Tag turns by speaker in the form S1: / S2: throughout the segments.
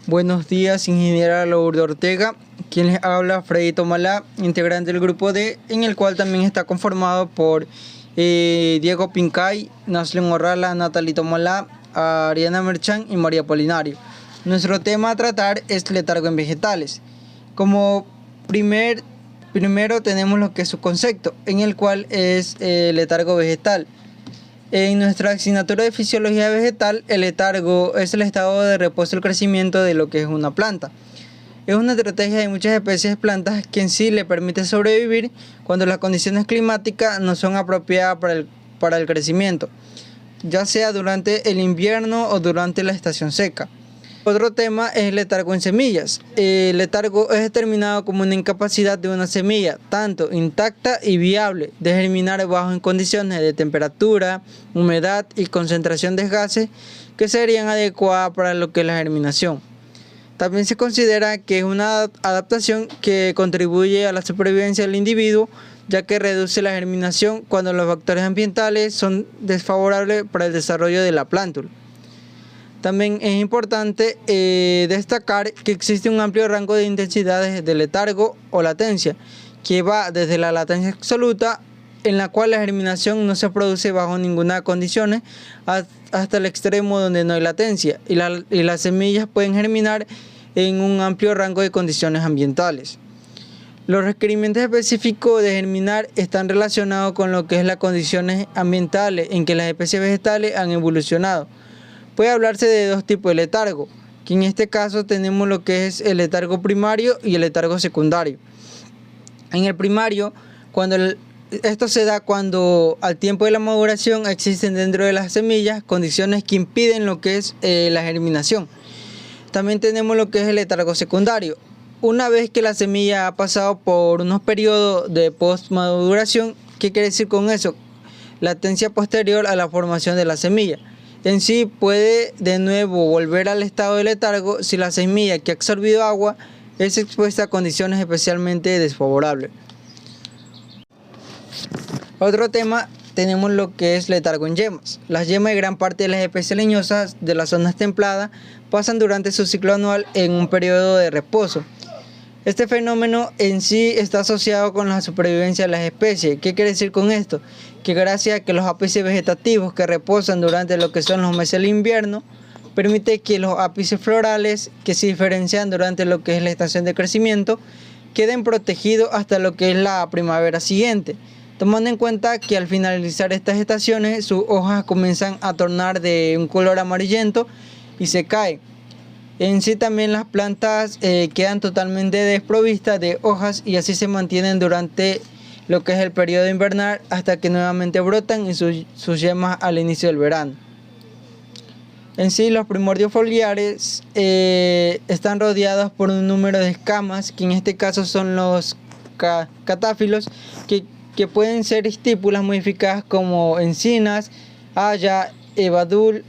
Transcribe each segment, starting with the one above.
S1: Buenos días, ingeniera Lourdes Ortega. Quien les habla, Freddy Tomalá, integrante del grupo D, en el cual también está conformado por Diego Pincay, Naslin Morrala, Natalie Tomalá, Ariana Merchán y María Polinario. Nuestro tema a tratar es letargo en vegetales. Como primero tenemos lo que es su concepto, en el cual es letargo vegetal. En nuestra asignatura de fisiología vegetal, el letargo es el estado de reposo del crecimiento de lo que es una planta. Es una estrategia de muchas especies de plantas que en sí le permite sobrevivir cuando las condiciones climáticas no son apropiadas para el crecimiento, ya sea durante el invierno o durante la estación seca. Otro tema es el letargo en semillas. El letargo es determinado como una incapacidad de una semilla, tanto intacta y viable, de germinar bajo en condiciones de temperatura, humedad y concentración de gases que serían adecuadas para lo que es la germinación. También se considera que es una adaptación que contribuye a la supervivencia del individuo, ya que reduce la germinación cuando los factores ambientales son desfavorables para el desarrollo de la plántula. También es importante destacar que existe un amplio rango de intensidades de letargo o latencia, que va desde la latencia absoluta, en la cual la germinación no se produce bajo ninguna condición, hasta el extremo donde no hay latencia, y las semillas pueden germinar en un amplio rango de condiciones ambientales. Los requerimientos específicos de germinar están relacionados con lo que es las condiciones ambientales en que las especies vegetales han evolucionado. Puede hablarse de dos tipos de letargo, que en este caso tenemos lo que es el letargo primario y el letargo secundario. En el primario, esto se da cuando al tiempo de la maduración existen dentro de las semillas condiciones que impiden lo que es la germinación. También tenemos lo que es el letargo secundario. Una vez que la semilla ha pasado por unos periodos de postmaduración, ¿qué quiere decir con eso? Latencia posterior a la formación de la semilla. En sí puede de nuevo volver al estado de letargo si la semilla que ha absorbido agua es expuesta a condiciones especialmente desfavorables. Otro tema, tenemos lo que es letargo en yemas. Las yemas de gran parte de las especies leñosas de las zonas templadas pasan durante su ciclo anual en un periodo de reposo. Este fenómeno en sí está asociado con la supervivencia de las especies. ¿Qué quiere decir con esto? Que gracias a que los ápices vegetativos que reposan durante lo que son los meses del invierno, permite que los ápices florales que se diferencian durante lo que es la estación de crecimiento queden protegidos hasta lo que es la primavera siguiente, tomando en cuenta que al finalizar estas estaciones sus hojas comienzan a tornar de un color amarillento y se caen. En sí también las plantas quedan totalmente desprovistas de hojas y así se mantienen durante lo que es el periodo invernal hasta que nuevamente brotan y sus yemas al inicio del verano. En sí los primordios foliares están rodeados por un número de escamas, que en este caso son los catáfilos, que pueden ser estípulas modificadas como encinas, haya, evadul,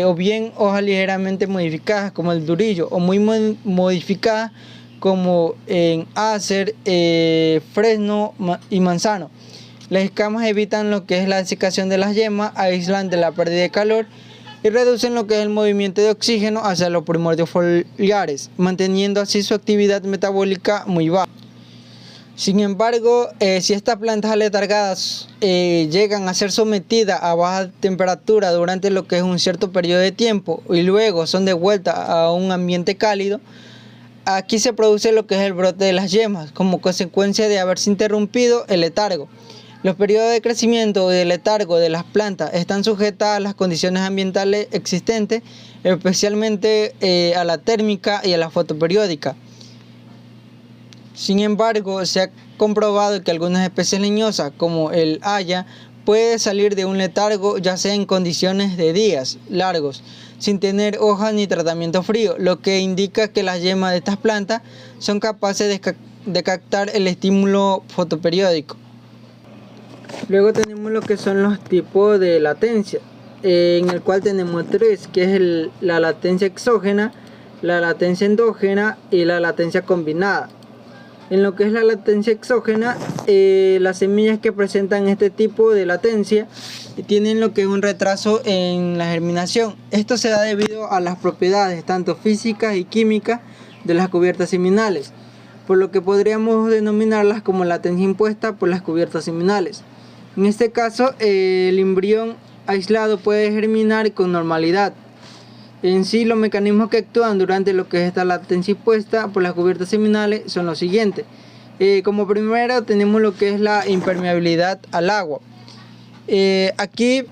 S1: o bien hojas ligeramente modificadas como el durillo, o muy modificadas como en acer, fresno y manzano. Las escamas evitan lo que es la desecación de las yemas, aíslan de la pérdida de calor y reducen lo que es el movimiento de oxígeno hacia los primordios foliares, manteniendo así su actividad metabólica muy baja. Sin embargo, si estas plantas aletargadas llegan a ser sometidas a baja temperatura durante lo que es un cierto periodo de tiempo y luego son devueltas a un ambiente cálido, aquí se produce lo que es el brote de las yemas como consecuencia de haberse interrumpido el letargo. Los periodos de crecimiento y de letargo de las plantas están sujetas a las condiciones ambientales existentes, especialmente a la térmica y a la fotoperiódica. Sin embargo, se ha comprobado que algunas especies leñosas, como el haya, puede salir de un letargo ya sea en condiciones de días largos, sin tener hojas ni tratamiento frío, lo que indica que las yemas de estas plantas son capaces de captar el estímulo fotoperiódico. Luego tenemos lo que son los tipos de latencia, en el cual tenemos tres, que es la latencia exógena, la latencia endógena y la latencia combinada. En lo que es la latencia exógena, las semillas que presentan este tipo de latencia tienen lo que es un retraso en la germinación. Esto se da debido a las propiedades tanto físicas y químicas de las cubiertas seminales, por lo que podríamos denominarlas como latencia impuesta por las cubiertas seminales. En este caso, el embrión aislado puede germinar con normalidad. En sí, los mecanismos que actúan durante lo que es esta latencia impuesta por las cubiertas seminales son los siguientes. Como primero tenemos lo que es la impermeabilidad al agua. Aquí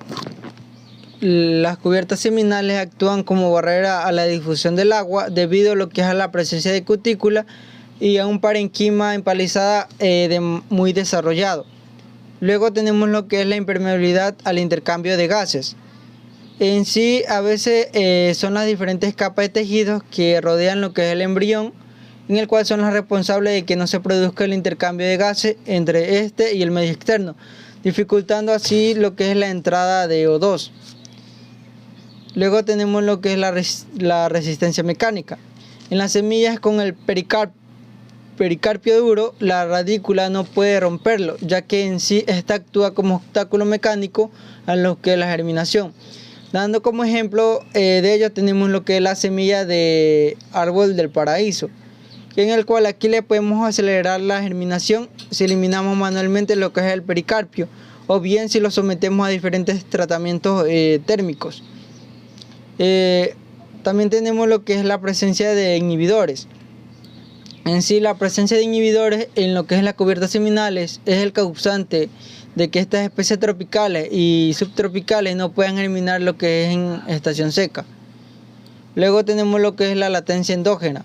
S1: las cubiertas seminales actúan como barrera a la difusión del agua debido a lo que es a la presencia de cutícula y a un parenquima empalizada muy desarrollado. Luego tenemos lo que es la impermeabilidad al intercambio de gases. En sí, a veces son las diferentes capas de tejidos que rodean lo que es el embrión, en el cual son las responsables de que no se produzca el intercambio de gases entre este y el medio externo, dificultando así lo que es la entrada de O2. Luego tenemos lo que es la resistencia mecánica. En las semillas con el pericarpio duro, la radícula no puede romperlo, ya que en sí esta actúa como obstáculo mecánico a lo que es la germinación. Dando como ejemplo de ello tenemos lo que es la semilla de árbol del paraíso, en el cual aquí le podemos acelerar la germinación si eliminamos manualmente lo que es el pericarpio, o bien si lo sometemos a diferentes tratamientos térmicos. También tenemos lo que es la presencia de inhibidores. En sí, la presencia de inhibidores en lo que es las cubiertas seminales es el causante de que estas especies tropicales y subtropicales no puedan germinar lo que es en estación seca. Luego tenemos lo que es la latencia endógena.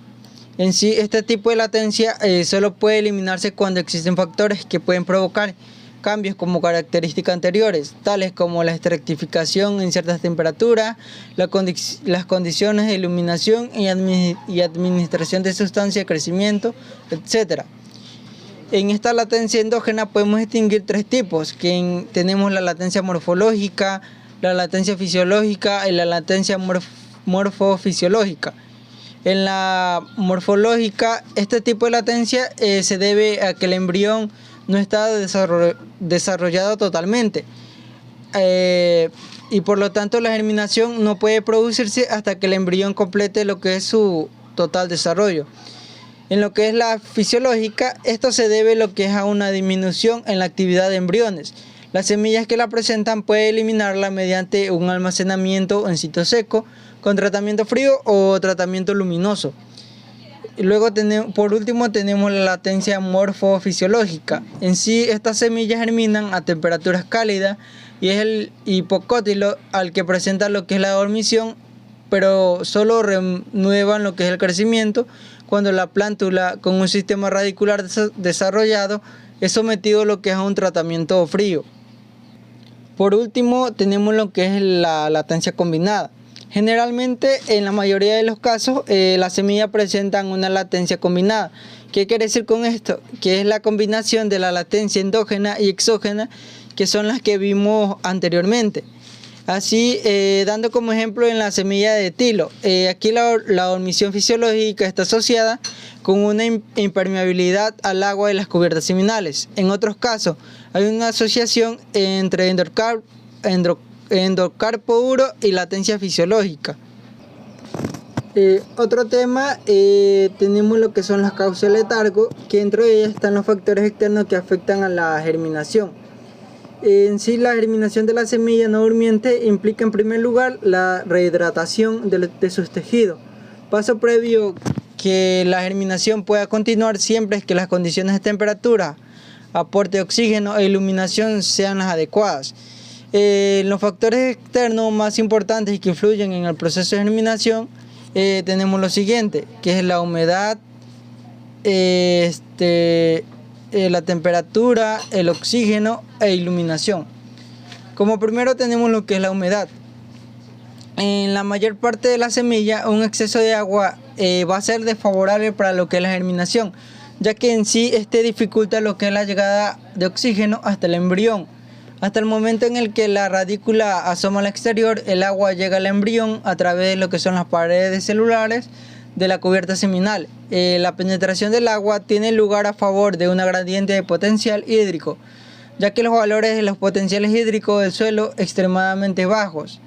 S1: En sí, este tipo de latencia solo puede eliminarse cuando existen factores que pueden provocar cambios como características anteriores, tales como la estratificación en ciertas temperaturas, las condiciones de iluminación y administración de sustancias de crecimiento, etc. En esta latencia endógena podemos distinguir tres tipos, que tenemos la latencia morfológica, la latencia fisiológica y la latencia morfofisiológica. En la morfológica, este tipo de latencia se debe a que el embrión no está desarrollado totalmente y por lo tanto la germinación no puede producirse hasta que el embrión complete lo que es su total desarrollo. En lo que es la fisiológica, esto se debe a lo que es a una disminución en la actividad de embriones. Las semillas que la presentan puede eliminarla mediante un almacenamiento en sitio seco, con tratamiento frío o tratamiento luminoso. Y luego por último tenemos la latencia morfofisiológica. En sí, estas semillas germinan a temperaturas cálidas y es el hipocótilo al que presenta lo que es la dormición, pero solo renuevan lo que es el crecimiento cuando la plántula con un sistema radicular desarrollado es sometido a lo que es a un tratamiento frío. Por último tenemos lo que es la latencia combinada. Generalmente, en la mayoría de los casos, las semillas presentan una latencia combinada. ¿Qué quiere decir con esto? Que es la combinación de la latencia endógena y exógena, que son las que vimos anteriormente. Así, dando como ejemplo en la semilla de tilo, aquí la dormición fisiológica está asociada con una impermeabilidad al agua de las cubiertas seminales. En otros casos, hay una asociación entre endocarpo duro y latencia fisiológica. Otro tema, tenemos lo que son las causas del letargo, que dentro de ellas están los factores externos que afectan a la germinación. En sí, la germinación de la semilla no durmiente implica en primer lugar la rehidratación de sus tejidos. Paso previo que la germinación pueda continuar siempre es que las condiciones de temperatura, aporte de oxígeno e iluminación sean las adecuadas. Los factores externos más importantes y que influyen en el proceso de germinación tenemos lo siguiente, que es la humedad, la temperatura, el oxígeno e iluminación. Como primero tenemos lo que es la humedad. En la mayor parte de la semilla, un exceso de agua va a ser desfavorable para lo que es la germinación, ya que en sí dificulta lo que es la llegada de oxígeno hasta el embrión. Hasta el momento en el que la radícula asoma al exterior, el agua llega al embrión a través de lo que son las paredes celulares de la cubierta seminal. La penetración del agua tiene lugar a favor de una gradiente de potencial hídrico, ya que los valores de los potenciales hídricos del suelo extremadamente bajos,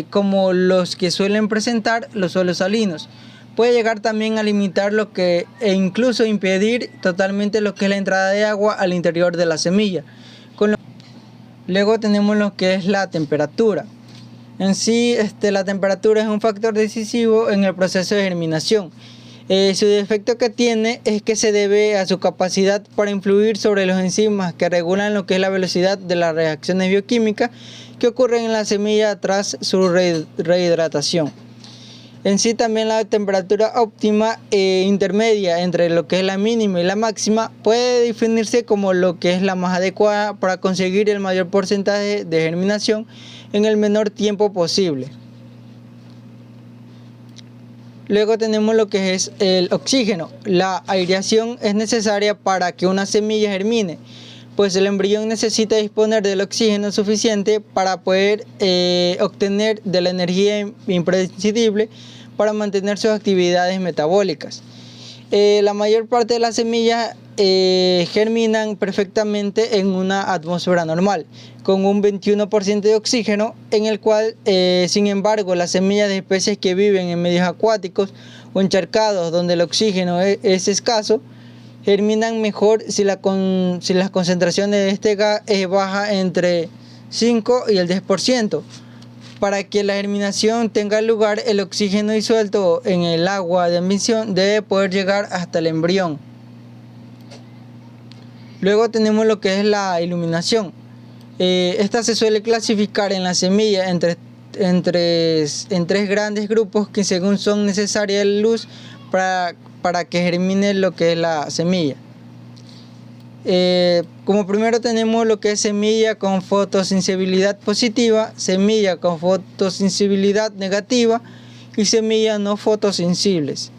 S1: como los que suelen presentar los suelos salinos. Puede llegar también a limitar e incluso impedir totalmente lo que es la entrada de agua al interior de la semilla. Luego tenemos lo que es la temperatura. En sí, la temperatura es un factor decisivo en el proceso de germinación. Su defecto que tiene es que se debe a su capacidad para influir sobre los enzimas que regulan lo que es la velocidad de las reacciones bioquímicas que ocurren en la semilla tras su rehidratación. En sí también la temperatura óptima e intermedia entre lo que es la mínima y la máxima puede definirse como lo que es la más adecuada para conseguir el mayor porcentaje de germinación en el menor tiempo posible. Luego tenemos lo que es el oxígeno. La aireación es necesaria para que una semilla germine, pues el embrión necesita disponer del oxígeno suficiente para poder obtener de la energía imprescindible para mantener sus actividades metabólicas. La mayor parte de las semillas germinan perfectamente en una atmósfera normal, con un 21% de oxígeno, en el cual, sin embargo, las semillas de especies que viven en medios acuáticos o encharcados donde el oxígeno es escaso, germinan mejor si las concentraciones de este gas es baja entre 5 y el 10%. Para que la germinación tenga lugar, el oxígeno disuelto en el agua de admisión debe poder llegar hasta el embrión. Luego tenemos lo que es la iluminación. Esta se suele clasificar en la semilla en tres grandes grupos que según son necesarias la luz para que germine lo que es la semilla. Como primero tenemos lo que es semilla con fotosensibilidad positiva, semilla con fotosensibilidad negativa y semillas no fotosensibles.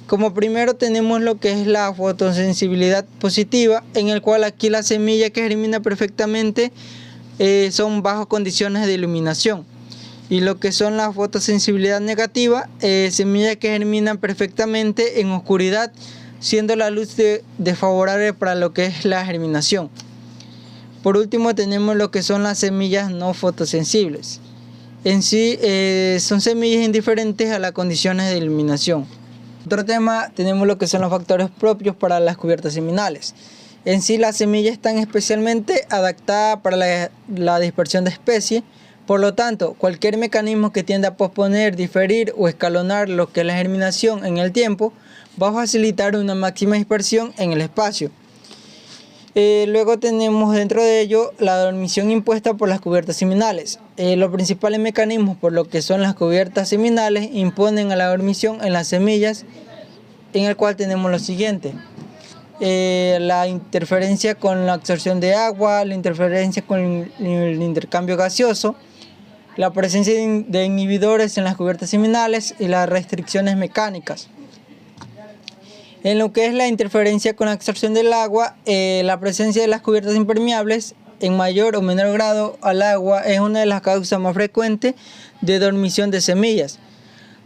S1: Como primero tenemos lo que es la fotosensibilidad positiva, en el cual aquí la semilla que germina perfectamente son bajo condiciones de iluminación. Y lo que son la fotosensibilidad negativa, semillas que germinan perfectamente en oscuridad, siendo la luz desfavorable para lo que es la germinación. Por último tenemos lo que son las semillas no fotosensibles. En sí son semillas indiferentes a las condiciones de iluminación. Otro tema, tenemos lo que son los factores propios para las cubiertas seminales. En sí las semillas están especialmente adaptadas para la dispersión de especies. Por lo tanto, cualquier mecanismo que tienda a posponer, diferir o escalonar lo que es la germinación en el tiempo va a facilitar una máxima dispersión en el espacio. Luego tenemos dentro de ello la dormición impuesta por las cubiertas seminales. Los principales mecanismos por lo que son las cubiertas seminales imponen a la dormición en las semillas, en el cual tenemos lo siguiente. La interferencia con la absorción de agua, la interferencia con el intercambio gaseoso, la presencia de inhibidores en las cubiertas seminales y las restricciones mecánicas. En lo que es la interferencia con la absorción del agua, la presencia de las cubiertas impermeables en mayor o menor grado al agua es una de las causas más frecuentes de dormición de semillas.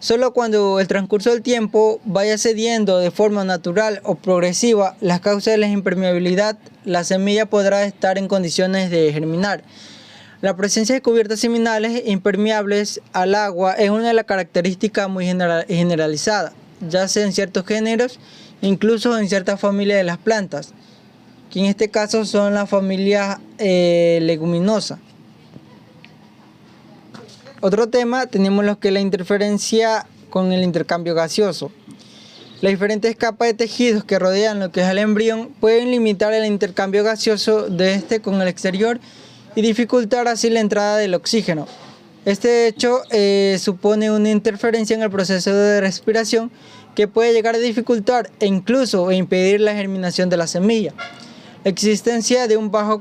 S1: Solo cuando el transcurso del tiempo vaya cediendo de forma natural o progresiva las causas de la impermeabilidad, la semilla podrá estar en condiciones de germinar. La presencia de cubiertas seminales impermeables al agua es una de las características muy generalizada, ya sea en ciertos géneros, incluso en ciertas familias de las plantas, que en este caso son las familias leguminosas. Otro tema, tenemos lo que es la interferencia con el intercambio gaseoso. Las diferentes capas de tejidos que rodean lo que es el embrión pueden limitar el intercambio gaseoso de este con el exterior y dificultar así la entrada del oxígeno. Este hecho supone una interferencia en el proceso de respiración que puede llegar a dificultar e incluso impedir la germinación de la semilla. La existencia de un bajo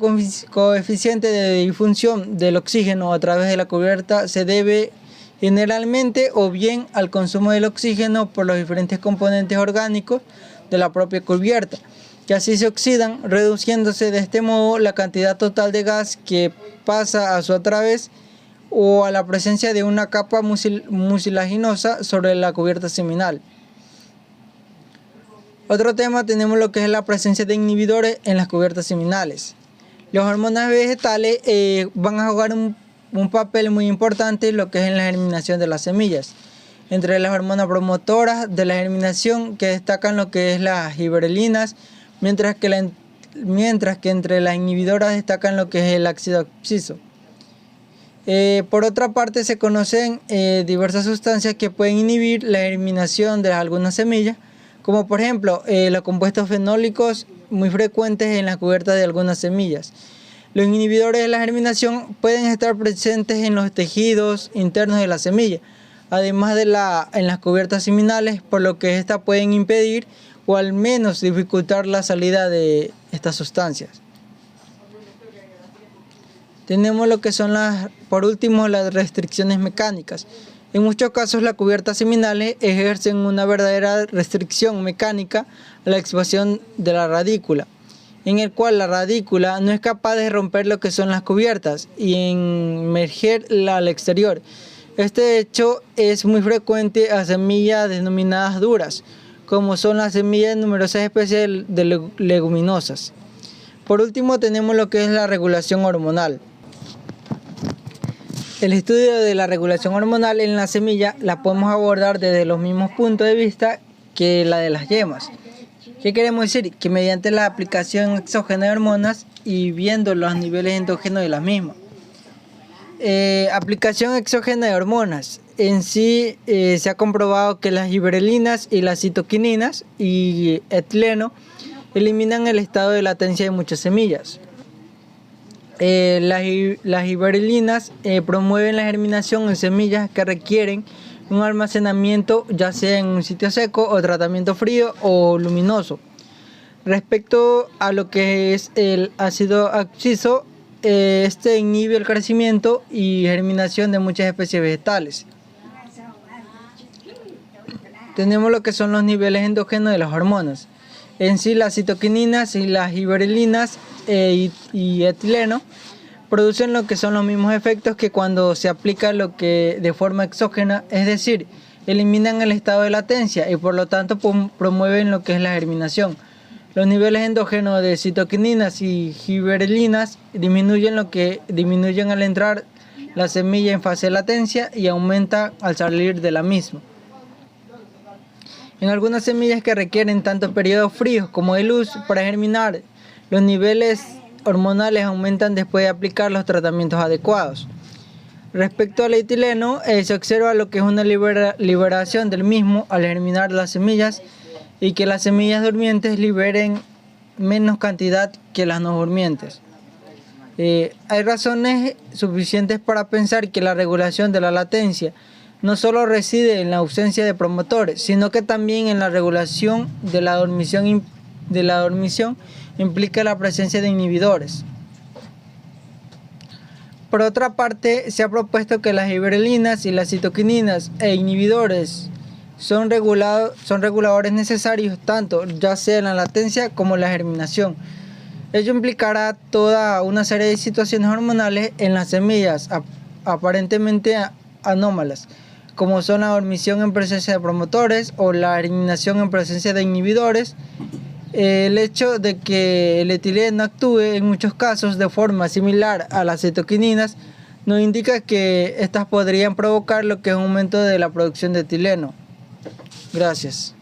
S1: coeficiente de difusión del oxígeno a través de la cubierta se debe generalmente o bien al consumo del oxígeno por los diferentes componentes orgánicos de la propia cubierta, que así se oxidan, reduciéndose de este modo la cantidad total de gas que pasa a su través, o a la presencia de una capa mucilaginosa sobre la cubierta seminal. Otro tema tenemos lo que es la presencia de inhibidores en las cubiertas seminales. Las hormonas vegetales van a jugar un papel muy importante en lo que es en la germinación de las semillas. Entre las hormonas promotoras de la germinación que destacan lo que es las giberelinas, mientras que entre las inhibidoras destacan lo que es el ácido absciso. Por otra parte, se conocen diversas sustancias que pueden inhibir la germinación de algunas semillas, como por ejemplo los compuestos fenólicos muy frecuentes en la cubierta de algunas semillas. Los inhibidores de la germinación pueden estar presentes en los tejidos internos de la semilla, además de en las cubiertas seminales, por lo que estas pueden impedir o al menos dificultar la salida de estas sustancias. Tenemos lo que son por último, las restricciones mecánicas. En muchos casos, las cubiertas seminales ejercen una verdadera restricción mecánica a la expansión de la radícula, en el cual la radícula no es capaz de romper lo que son las cubiertas y emerger al exterior. Este hecho es muy frecuente a semillas denominadas duras, como son las semillas de numerosas especies de leguminosas. Por último, tenemos lo que es la regulación hormonal. El estudio de la regulación hormonal en la semilla la podemos abordar desde los mismos puntos de vista que la de las yemas. ¿Qué queremos decir? Que mediante la aplicación exógena de hormonas y viendo los niveles endógenos de las mismas. Aplicación exógena de hormonas. En sí se ha comprobado que las giberelinas y las citoquininas y etileno eliminan el estado de latencia de muchas semillas. Las giberelinas promueven la germinación en semillas que requieren un almacenamiento ya sea en un sitio seco o tratamiento frío o luminoso. Respecto a lo que es el ácido absciso, este inhibe el crecimiento y germinación de muchas especies vegetales. Tenemos lo que son los niveles endógenos de las hormonas. En sí, las citoquininas y las giberelinas y etileno producen lo que son los mismos efectos que cuando se aplica lo que de forma exógena, es decir, eliminan el estado de latencia y por lo tanto promueven lo que es la germinación. Los niveles endógenos de citoquininas y giberelinas disminuyen al entrar la semilla en fase de latencia y aumentan al salir de la misma. En algunas semillas que requieren tanto periodos fríos como de luz para germinar, los niveles hormonales aumentan después de aplicar los tratamientos adecuados. Respecto al etileno, se observa lo que es una liberación del mismo al germinar las semillas y que las semillas durmientes liberen menos cantidad que las no durmientes. Hay razones suficientes para pensar que la regulación de la latencia no solo reside en la ausencia de promotores, sino que también en la regulación de la dormición implica la presencia de inhibidores. Por otra parte, se ha propuesto que las giberelinas y las citoquininas e inhibidores son reguladores necesarios tanto ya sea en la latencia como en la germinación. Ello implicará toda una serie de situaciones hormonales en las semillas aparentemente anómalas, como son la dormición en presencia de promotores o la germinación en presencia de inhibidores. El hecho de que el etileno actúe en muchos casos de forma similar a las citoquininas nos indica que estas podrían provocar lo que es un aumento de la producción de etileno. Gracias.